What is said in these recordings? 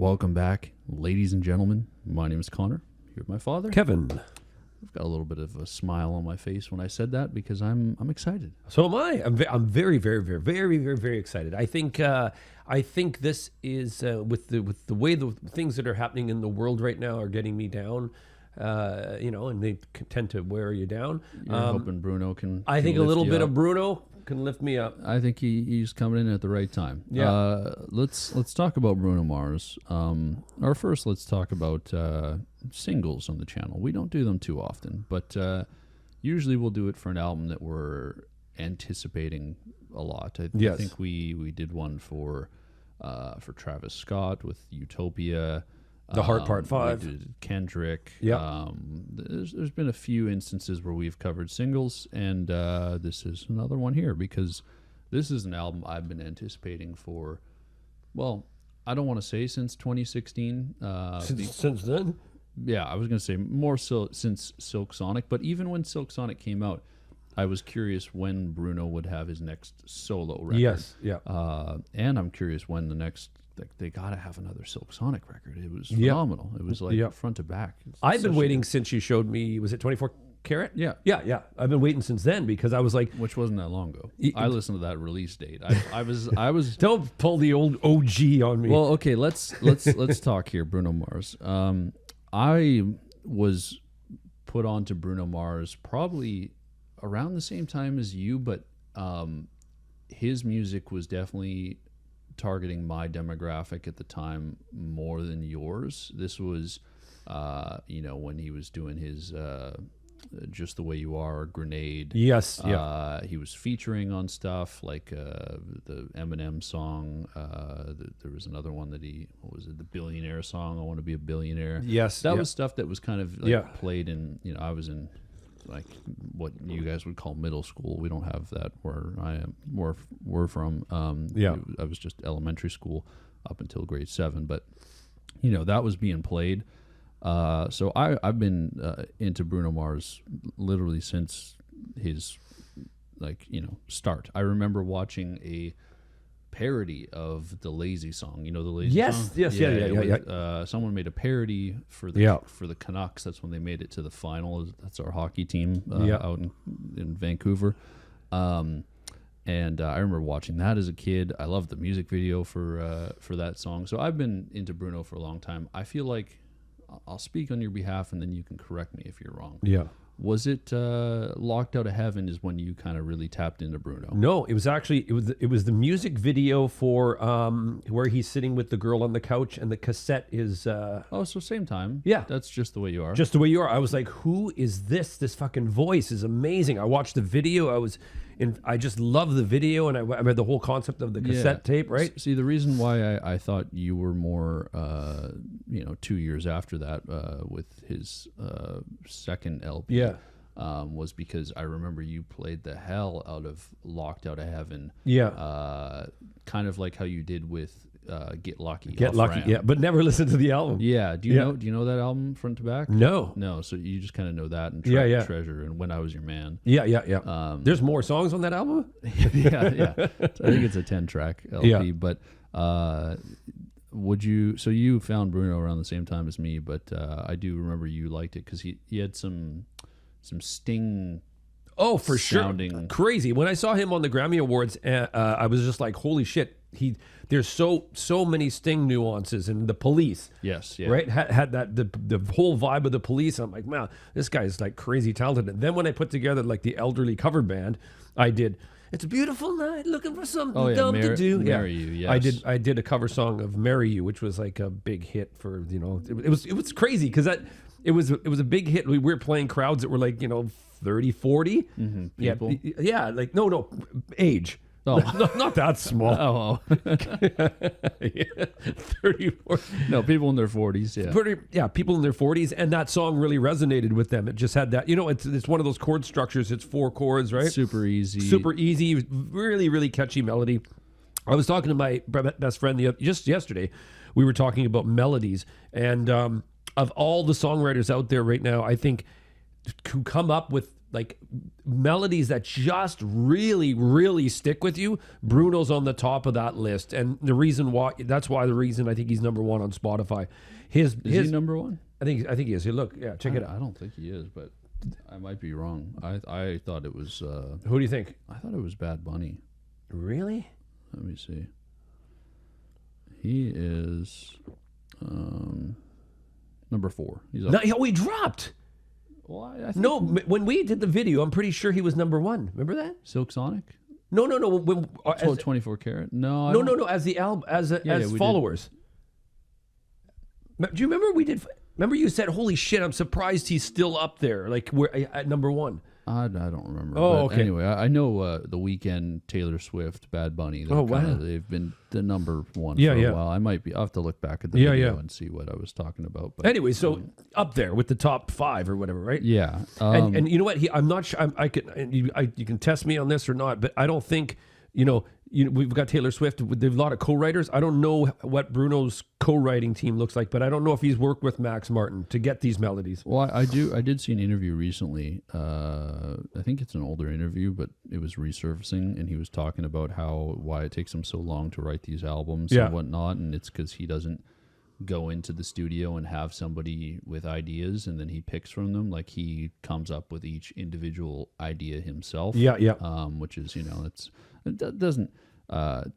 Welcome back, ladies and gentlemen. My name is Connor. Here with my father, Kevin. I've got a little bit of a smile on my face when I said that because I'm excited. So am I. I'm very, very, very, very, very, very excited. I think this is with the way the things that are happening in the world right now are getting me down. And they tend to wear you down. You're hoping Bruno can. I think a little bit of Bruno can lift me up. I think he's coming in at the right time. Yeah. Let's talk about Bruno Mars. Or first, let's talk about singles on the channel. We don't do them too often, but usually we'll do it for an album that we're anticipating a lot. I think we did one for Travis Scott with Utopia. The Heart Part 5. We did Kendrick. Yeah. There's been a few instances where we've covered singles, and this is another one here because this is an album I've been anticipating for, well, I don't want to say since 2016. Since then? Yeah, I was going to say more so since Silk Sonic, but even when Silk Sonic came out, I was curious when Bruno would have his next solo record. Yes, yeah. And I'm curious when the next... They got to have another Silk Sonic record. It was phenomenal. It was like front to back. I've been waiting since you showed me, was it 24 Karat? Yeah. Yeah. I've been waiting since then because I was like... Which wasn't that long ago. I listened to that release date. I was... Don't pull the old OG on me. Well, okay, let's talk here, Bruno Mars. I was put on to Bruno Mars probably around the same time as you, but his music was definitely targeting my demographic at the time more than yours. This was, when he was doing his Just the Way You Are, Grenade. Yes, he was featuring on stuff like the Eminem song. There was another one that what was it? The Billionaire song, I Want to Be a Billionaire. Yes. That was stuff that was kind of played in, I was in like what you guys would call middle school. We don't have that where I am, where we're from. I was just elementary school up until grade 7, but that was being played. So I've been into Bruno Mars literally since his start. I remember watching a parody of the Lazy song. The Lazy song? Yes, yeah. Someone made a parody for the Canucks. That's when they made it to the final. That's our hockey team out in Vancouver. And I remember watching that as a kid. I loved the music video for that song. So I've been into Bruno for a long time. I feel like I'll speak on your behalf, and then you can correct me if you're wrong. Yeah. Was it Locked Out of Heaven is when you kind of really tapped into Bruno? No, it was actually it was the music video for where he's sitting with the girl on the couch, and the cassette is so same time. Yeah, That's Just the Way You Are. Just the Way You Are. I was like, who is this? This fucking voice is amazing. I watched the video. I just love the video, and I read the whole concept of the cassette tape. Right. See, the reason why I thought you were more 2 years after that with his second LP. Yeah. Was because I remember you played the hell out of Locked Out of Heaven. Yeah. Kind of like how you did with Get Lucky. Get Lucky, Ram. yeah, but never listened to the album. Yeah. Do you know that album front to back? No. So you just kind of know that and Treasure and When I Was Your Man. Yeah. There's more songs on that album? yeah. I think it's a 10-track LP, but you found Bruno around the same time as me, but I do remember you liked it because he had some Sting. Oh, for sounding sure. Crazy. When I saw him on the Grammy Awards, I was just like, holy shit. There's so many Sting nuances in The Police. Yes, yeah. Right? Had that the whole vibe of The Police. I'm like, wow, this guy's like crazy talented. And then when I put together like the Elderly cover band, I did It's a Beautiful Night, looking for something dumb to do. Marry You, yes. I did a cover song of Marry You, which was like a big hit for, it was crazy because it was a big hit. We were playing crowds that were like, 30, 40. Mm-hmm. People? Yeah, like, no, age. Oh, not that small. Oh, 34. No, people in their 40s. Yeah, people in their 40s, and that song really resonated with them. It just had that. It's one of those chord structures. It's 4 chords, right? Super easy. Really, really catchy melody. I was talking to my best friend just yesterday. We were talking about melodies, and of all the songwriters out there right now, I think who come up with like melodies that just really, really stick with you, Bruno's on the top of that list. And the reason why, that's why the reason I think he's number one on Spotify. Is he number one? I think he is. Hey, look, yeah, check it out. I don't think he is, but I might be wrong. I thought it was. Who do you think? I thought it was Bad Bunny. Really? Let me see. He is number 4. He's up. No, he dropped. Well, I think No, when we did the video, I'm pretty sure he was number 1. Remember that? Silk Sonic. No. When, 24 Karat. No, no. As the album, as followers. Do you remember we did? Remember you said, "Holy shit, I'm surprised he's still up there." Like we're at number 1. I don't remember. Oh, but okay. Anyway, I know The Weeknd, Taylor Swift, Bad Bunny. They've been the number 1 for a while. I might be. I'll have to look back at the video and see what I was talking about. But anyway, so up there with the top 5 or whatever, right? Yeah. And you know what? I'm not sure. You can test me on this or not, but I don't think we've got Taylor Swift. There's a lot of co-writers. I don't know what Bruno's co-writing team looks like, but I don't know if he's worked with Max Martin to get these melodies. Well, I did see an interview recently. I think it's an older interview, but it was resurfacing, and he was talking about why it takes him so long to write these albums and whatnot, and it's because he doesn't go into the studio and have somebody with ideas and then he picks from them. Like he comes up with each individual idea himself. Which is, it doesn't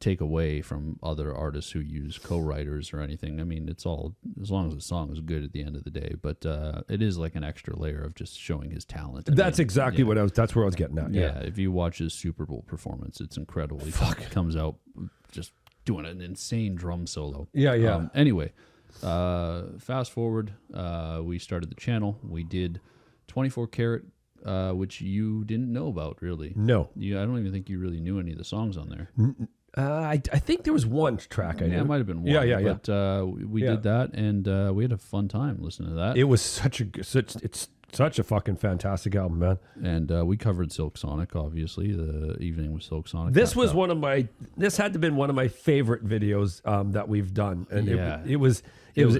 take away from other artists who use co-writers or anything. I mean, it's all, as long as the song is good at the end of the day, but it is like an extra layer of just showing his talent. That's exactly that's where I was getting at. Yeah. If you watch his Super Bowl performance, it's incredible. He comes out just doing an insane drum solo. Anyway, fast forward, we started the channel. We did 24 Karat, which you didn't know about, really. No. I don't even think you really knew any of the songs on there. I think there was one track I knew. It might have been one. Yeah. But we did that, and we had a fun time listening to that. It was such a fucking fantastic album, man. And we covered Silk Sonic, obviously, the evening with Silk Sonic. This had to been one of my favorite videos that we've done. And it was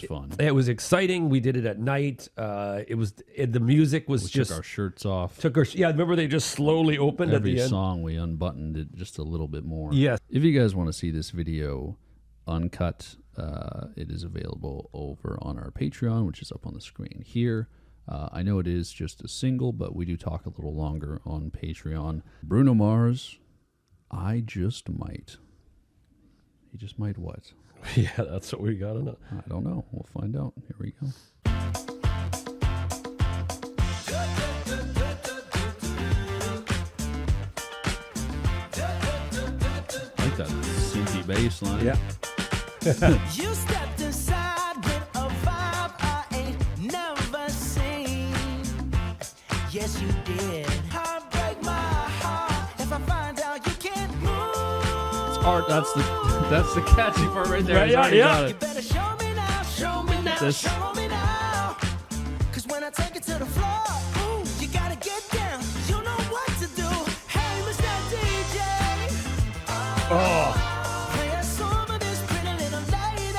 fun. It was exciting. We did it at night. The music was took our shirts off. Remember they just slowly opened at the end? Every song we unbuttoned it just a little bit more. Yes. If you guys want to see this video uncut, it is available over on our Patreon, which is up on the screen here. I know it is just a single, but we do talk a little longer on Patreon. Bruno Mars, I Just Might. He just might what? Yeah, that's what we got to know. I don't know. We'll find out. Here we go. I like that synthy bass line. Yeah. You stepped inside with a vibe I ain't never seen. Yes, you did. Heartbreak my heart if I find out you can't move. It's art. That's the catchy part right there. Yeah. You better show me now, show me now, show me now. 'Cause when I take it to the floor, ooh, you gotta get down. You know what to do. Hey, Mr. DJ. Play a song of this pretty little lady.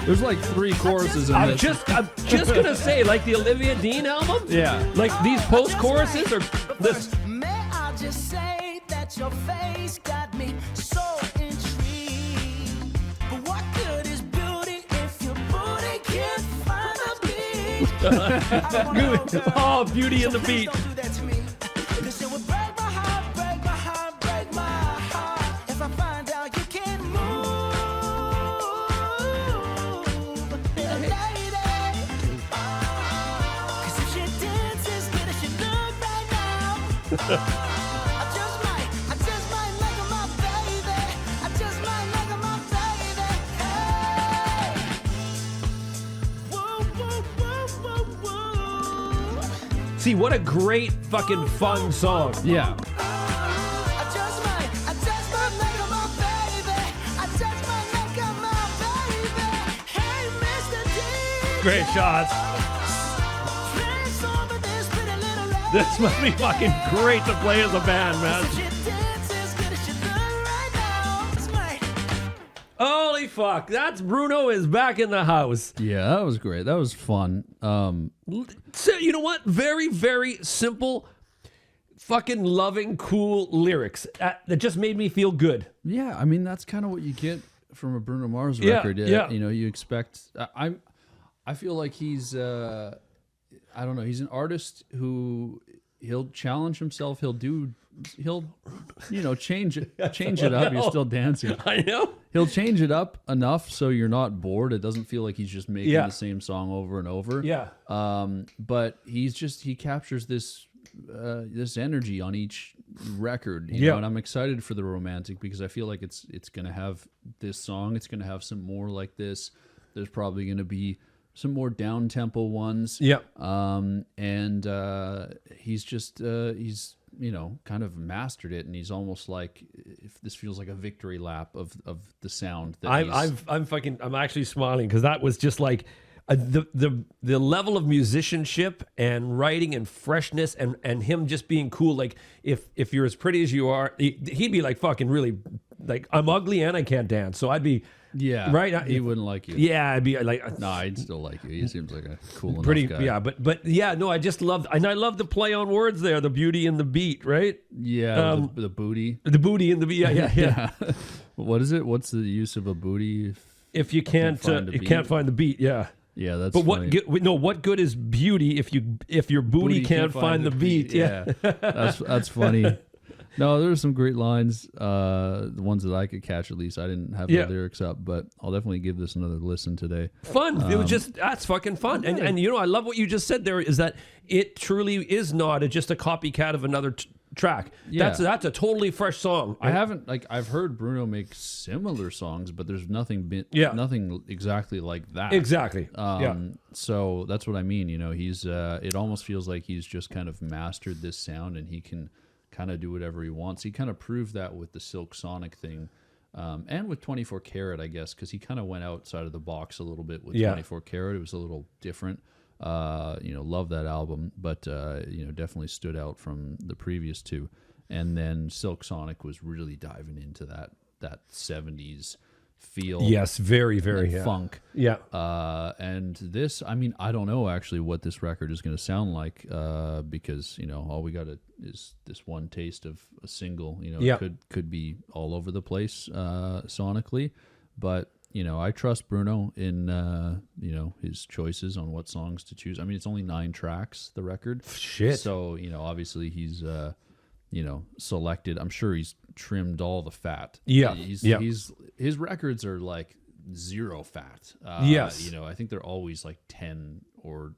There's like 3 choruses in I'm this. just gonna say, like the Olivia Dean album. Yeah. Like these post choruses are this. May I just say that your face got me so intrigued. But what good is beauty if your booty can't find a beat? I wanna know, girl, Oh, Beauty and the Beat. Don't do that to me. 'Cause it would break my heart, break my heart, break my heart if I find out you can't move. Little lady. 'Cause if she dances, good as she look right now. I just might make her my baby. I just might make her my baby. Hey. Woo, woo, woo, woo, woo. See, what a great fucking fun song. Yeah. I just might make her my baby. I just might make her my baby. Hey, Mr. D. Great shots. Play some of this pretty little lady. This must be fucking great to play as a band, man. If she dances good as she look right now, it's my Holy Holy fuck! That's Bruno is back in the house. Yeah, that was great. That was fun. So, you know what? Very, very simple, fucking loving, cool lyrics that just made me feel good. Yeah, I mean that's kind of what you get from a Bruno Mars Yeah, record. yeah. You know, you expect. I feel like he's. I don't know. He's an artist who he'll challenge himself. He'll change it up. You're still dancing. I know. He'll change it up enough so you're not bored. It doesn't feel like he's just making the same song over and over. Yeah. But he captures this energy on each record. You know, and I'm excited for the Romantic because I feel like it's gonna have this song. It's gonna have some more like this. There's probably gonna be some more down tempo ones. Yeah. And he's just he's kind of mastered it, and he's almost like if this feels like a victory lap of the sound. That I'm actually smiling because that was just like the level of musicianship and writing and freshness and him just being cool. Like if you're as pretty as you are, he'd be like fucking really like I'm ugly and I can't dance, so I'd be. Yeah, right. He wouldn't like you. Yeah, I'd be like, no, I'd still like you. He seems like a cool enough pretty guy. Yeah, but yeah, no, I just love, and I love the play on words there, the beauty and the beat, right? Yeah, the booty, the booty and the beat. Yeah. What is it? What's the use of a booty if you can't find the beat? Yeah. Yeah, that's. But funny. what good is beauty if your booty can't find the beat? Yeah, that's funny. No, there's some great lines. The ones that I could catch, at least. I didn't have the lyrics up, but I'll definitely give this another listen today. Fun. It was that's fucking fun. And I love what you just said there is that it truly is not just a copycat of another track. Yeah. That's a totally fresh song. I've heard Bruno make similar songs, but there's nothing exactly like that. Exactly. So that's what I mean. He's it almost feels like he's just kind of mastered this sound, and he can kind of do whatever he wants. He kind of proved that with the Silk Sonic thing, and with 24 Karat, I guess, because he kind of went outside of the box a little bit with 24 Karat. It was a little different. Love that album, but definitely stood out from the previous two. And then Silk Sonic was really diving into that 70s feel. Yes, very, very funk. Yeah. And this, I mean, I don't know actually what this record is going to sound like, because all we got is this one taste of a single. It could be all over the place sonically, but I trust Bruno in his choices on what songs to choose. I mean, it's only 9 tracks, the record. Shit. So obviously he's selected. I'm sure he's trimmed all the fat. Yeah. His records are like 0 fat. Yes. I think they're always like 10 or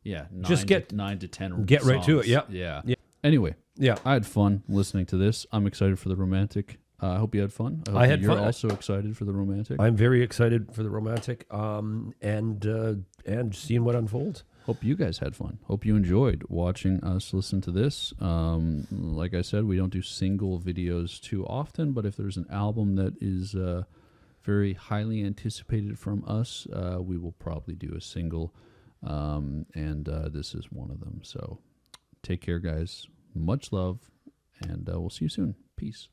9 just get 9 to 10. Get songs. right to it. Yep. Yeah. Anyway. Yeah. I had fun listening to this. I'm excited for the Romantic. I hope you had fun. I hope you're also excited for the Romantic. I'm very excited for the Romantic, and seeing what unfolds. Hope you guys had fun. Hope you enjoyed watching us listen to this. Like I said, we don't do single videos too often, but if there's an album that is very highly anticipated from us, we will probably do a single, and this is one of them. So take care, guys. Much love, and we'll see you soon. Peace.